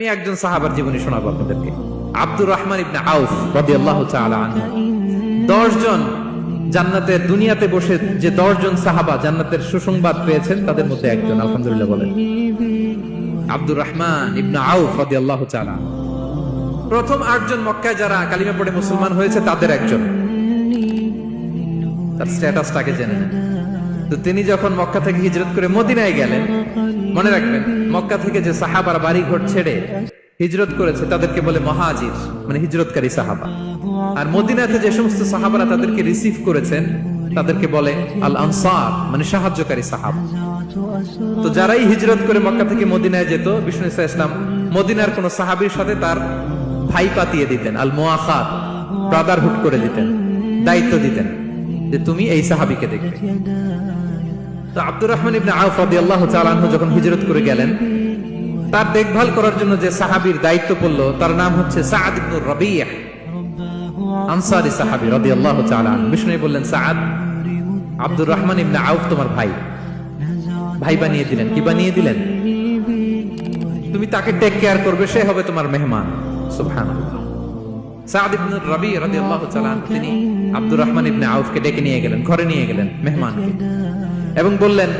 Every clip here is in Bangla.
আমি একজন সাহাবার জীবনী শোনাবো আপনাদেরকে। আব্দুর রহমান ইবনে আউফ রাদিয়াল্লাহু তাআলা আনহু 10 জন জান্নাতের দুনিয়াতে বসে যে 10 জন সাহাবা জান্নাতের সুসংবাদ পেয়েছেন তাদের মধ্যে একজন, আলহামদুলিল্লাহ বলেন। আব্দুর রহমান ইবনে আউফ রাদিয়াল্লাহু তাআলা প্রথম 8 জন মক্কায় যারা কালিমা পড়ে মুসলমান হয়েছে তাদের একজন। তার স্ট্যাটাসটাকে জেনে নেন। তো তিনি যখন মক্কা থেকে হিজরত করে মদিনায় গেলেন, মনে রাখবেন মক্কা থেকে যে সাহাবারা বাড়ি ঘর ছেড়ে হিজরত করেছে তাদেরকে বলে মুহাজির, মানে হিজরতকারী সাহাবা। আর মদিনাতে যে সমস্ত সাহাবারা তাদেরকে রিসিভ করেছেন তাদেরকে বলে আল আনসার, মানে সাহায্যকারী সাহাবা। তো যারাই হিজরত করে মক্কা থেকে মদিনায় যেত, বিষ্ণু ইসলাম মদিনার কোন সাহাবীর সাথে তার ভাই পাতিয়ে দিতেন, আল মুআখাত, ব্রাদারহুড করে দিতেন, দায়িত্ব দিতেন যে তুমি এই সাহাবীকে দেখবে। তো আব্দুর রহমান ইবনে আউফ রাদিয়াল্লাহু তাআলা আনহু যখন হিজরত করে গেলেন, তার দেখভাল করার জন্য যে সাহাবীর দায়িত্ব পড়ল তার নাম হচ্ছে সাআদ ইবনে রাবিয়া, আনসারী সাহাবী রাদিয়াল্লাহু তাআলা আনহু। বিষ্ণু বললেন, সাআদ, আব্দুর রহমান ইবনে আউফ তোমার ভাই, ভাই বানিয়ে দিলেন। কি বানিয়ে দিলেন? তুমি তাকে টেক কেয়ার করবে, সে হবে তোমার মেহমান। সুবহানাল্লাহ। সাআদ ইবনে রাবি রাদিয়াল্লাহু তাআলা আনহু তিনি আব্দুর রহমান ইবনে আউফকে ডেকে নিয়ে গেলেন, ঘরে নিয়ে গেলেন মেহমানকে, এবং বললেন,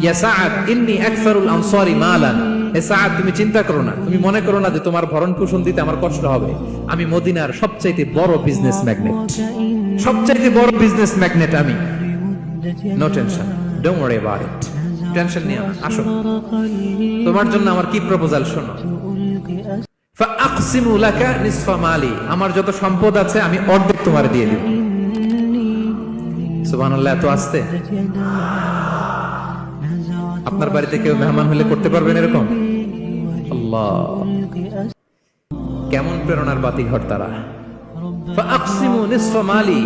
ইয়া সাআদ ইন্নী আকসারুল আনসারি মালান। হে সাআদ, তুমি চিন্তা করো না, তুমি মনে করো না যে তোমার ভরণ পোষণ দিতে আমার কষ্ট হবে। আমি মদিনার সবচাইতে বড় বিজনেস ম্যাগনেট, সবচাইতে বড় বিজনেস ম্যাগনেট আমি। No tension, don't worry about it. Tension নিও না, আসো, তোমার জন্য আমার কি প্রপোজাল শোনো। ফাআকসিমু লাকা নিসফা মালি, আমার যত সম্পদ আছে আমি অর্ধেক তোমারে দিয়ে দেব। সুবহানাল্লাহ। এত আসতে আপনার বাড়িতে কেউ মেহমান হলে করতে পারবেন এরকম? আল্লাহ, কেমন প্রেরণার বাতি ঘর তারা। ফাআকসিমু নিসফা মালি,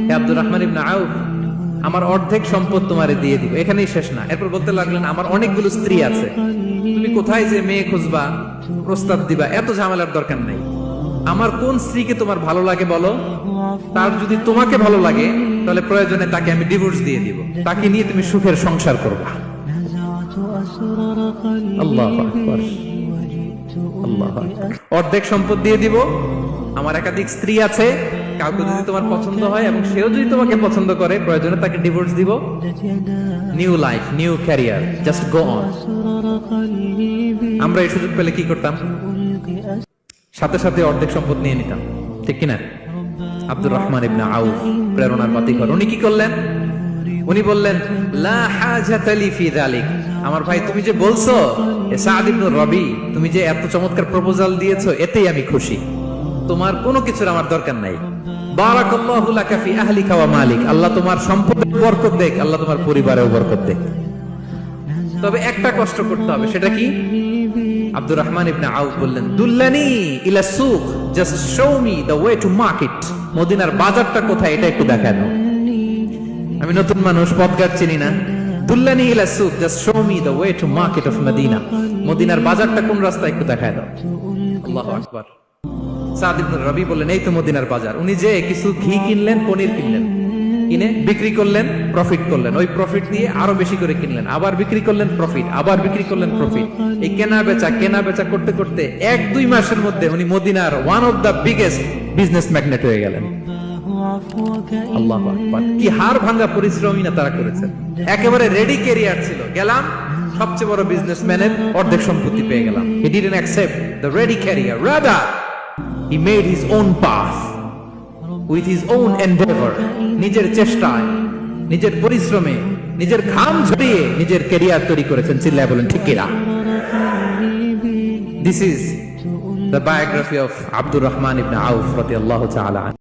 হে আব্দুর রহমান ইবনে আউফ, আমার অর্ধেক সম্পদ তোমারে দিয়ে দিব। এখানেই শেষ না, এরপর বলতে লাগলেন, আমার অনেকগুলো স্ত্রী আছে, তুমি কোথায় যে মেয়ে খুঁজবা, প্রস্তাব দিবা, এত ঝামেলার দরকার নাই। আমার কোন স্ত্রীকে তোমার ভালো লাগে বলো, তার যদি তোমাকে ভালো লাগে তাহলে প্রয়োজনে তাকে আমি ডিভোর্স দিয়ে দিব, তাকে নিয়ে তুমি সুখের সংসার করবা। আল্লাহু আকবার, আল্লাহু আকবার। অর্ধেক সম্পদ দিয়ে দিব, আমার একাধিক স্ত্রী আছে, কাউকে যদি তোমার পছন্দ হয় এবং সেও যদি তোমাকে পছন্দ করে প্রয়োজনে তাকে ডিভোর্স দিব। New life, new career, just go on. আমরা এই সুযোগ পেলে কি করতাম? সাথে সাথে অর্ধেক সম্পদ নিয়ে নিতাম, ঠিক কিনা? আব্দুর রহমান ইবনে আউফ প্রেরণার বাতিঘর। উনি কি করলেন? উনি বললেন, লা হাজাতা লি ফি যালিক। আমার ভাই, তুমি যে বলছো সাআদ ইবনে রাবি, তুমি যে এত চমৎকার প্রপোজাল দিয়েছো, এতেই আমি খুশি, তোমার কোনো কিছুর আমার দরকার নাই। বারাকাল্লাহু লাকা ফি আহলিকা ওয়া মালিক, আল্লাহ তোমার সম্পদে বরকত দেখ, আল্লাহ তোমার পরিবারেও বরকত দেখ। তবে একটা কষ্ট করতে হবে, সেটা কি? আব্দুর রহমান ইবনে আউফ বললেন, দুল্লানি ইলা সুক, just show me the way to market. মদিনার বাজারটা কোথায় এটা একটু দেখায় দাও। আমি নতুন মানুষ, পথঘাট চিনি না। দুল্লানি ইলা সুক, just show me the way to market of Medina. মদিনার বাজারটা কোন রাস্তায় একটু দেখায় দাও। আল্লাহু আকবার। সাআদ ইবনে রাবি বললেন, এই তো মদিনার বাজার। উনি যে কিছু ঘি কিনলেন, পনির কিনলেন, কিনে বিক্রি করলেন, প্রফিট করলেন। ওই প্রফিট দিয়ে আরো বেশি করে কিনলেন, আবার বিক্রি করলেন, প্রফিট, আবার বিক্রি করলেন, প্রফিট। এই কেনা বেচা করতে করতে 1-2 মাসের মধ্যে উনি মদিনার one of the biggest business magnate হয়ে গেলেন। আল্লাহু আকবার। কি হাড় ভাঙা পরিশ্রমই না তারা করেছেন। একেবারে রেডি ক্যারিয়ার ছিল, গেলাম সবচেয়ে বড় বিজনেসম্যানের অর্ধেক সম্পত্তি পেয়ে গেলাম। He didn't accept the ready career, rather he made his own path with his own endeavor. নিজের চেষ্টায়, নিজের পরিশ্রমে, নিজের ঘাম ঝরিয়ে নিজের ক্যারিয়ার তৈরি করেছেন। চিল্লায় বলেন ঠিক কিনা? This is the biography of Abdul Rahman ibn Auf radiyallahu ta'ala.